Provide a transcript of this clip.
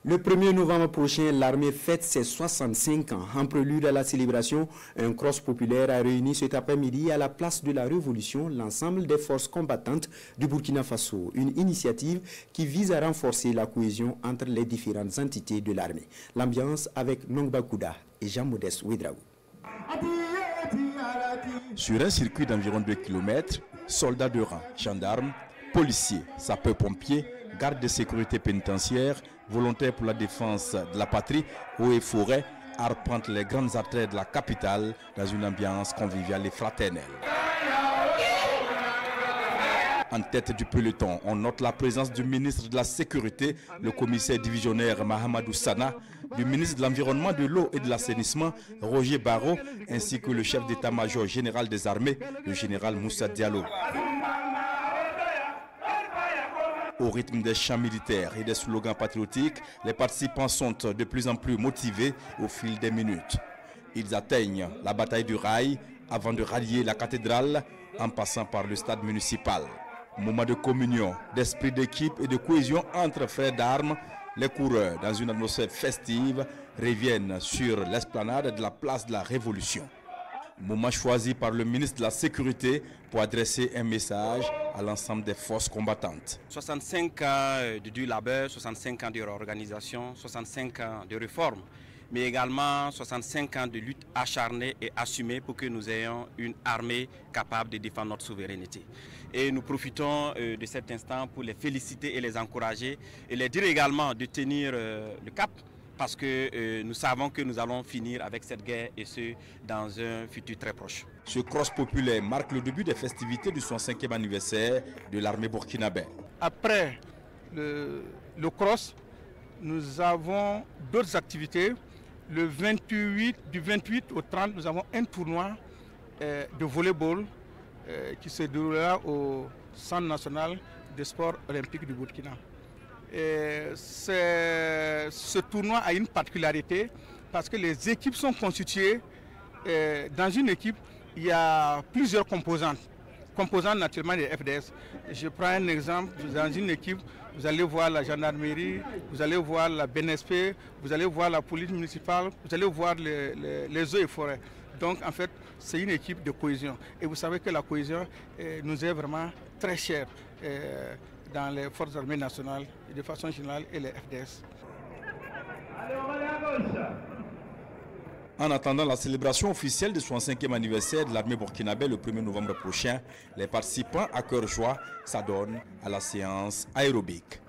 Le 1er novembre prochain, l'armée fête ses 65 ans. En prélude à la célébration, un cross populaire a réuni cet après-midi à la place de la Révolution l'ensemble des forces combattantes du Burkina Faso. Une initiative qui vise à renforcer la cohésion entre les différentes entités de l'armée. L'ambiance avec Nongba Kouda et Jean-Modeste Ouedraogo. Sur un circuit d'environ 2 km, soldats de rang, gendarmes, policiers, sapeurs-pompiers, gardes de sécurité pénitentiaire, volontaires pour la défense de la patrie, eaux et forêts, arpentent les grandes artères de la capitale dans une ambiance conviviale et fraternelle. En tête du peloton, on note la présence du ministre de la Sécurité, le commissaire divisionnaire Mahamadou Sana, du ministre de l'Environnement, de l'Eau et de l'Assainissement, Roger Barrault, ainsi que le chef d'état-major général des armées, le général Moussa Diallo. Au rythme des chants militaires et des slogans patriotiques, les participants sont de plus en plus motivés au fil des minutes. Ils atteignent la bataille du rail avant de rallier la cathédrale en passant par le stade municipal. Moment de communion, d'esprit d'équipe et de cohésion entre frères d'armes, les coureurs, dans une atmosphère festive, reviennent sur l'esplanade de la place de la Révolution. Moment choisi par le ministre de la Sécurité pour adresser un message à l'ensemble des forces combattantes. 65 ans de dur labeur, 65 ans de réorganisation, 65 ans de réforme, mais également 65 ans de lutte acharnée et assumée pour que nous ayons une armée capable de défendre notre souveraineté. Et nous profitons de cet instant pour les féliciter et les encourager et les dire également de tenir le cap, parce que nous savons que nous allons finir avec cette guerre et ce, dans un futur très proche. Ce cross populaire marque le début des festivités du 65e anniversaire de l'armée burkinabé. Après le cross, nous avons d'autres activités. Du 28 au 30, nous avons un tournoi de volleyball qui se déroulera au Centre national des sports olympiques du Burkina. Ce tournoi a une particularité parce que les équipes sont constituées. Dans une équipe, il y a plusieurs composantes naturellement des FDS. Je prends un exemple, dans une équipe, vous allez voir la gendarmerie, vous allez voir la BNSP, vous allez voir la police municipale, vous allez voir les eaux et forêts. Donc en fait, c'est une équipe de cohésion. Et vous savez que la cohésion nous est vraiment très chère dans les forces armées nationales et de façon générale et les FDS. En attendant la célébration officielle du 65e anniversaire de l'armée burkinabé le 1er novembre prochain, les participants à cœur joie s'adonnent à la séance aérobique.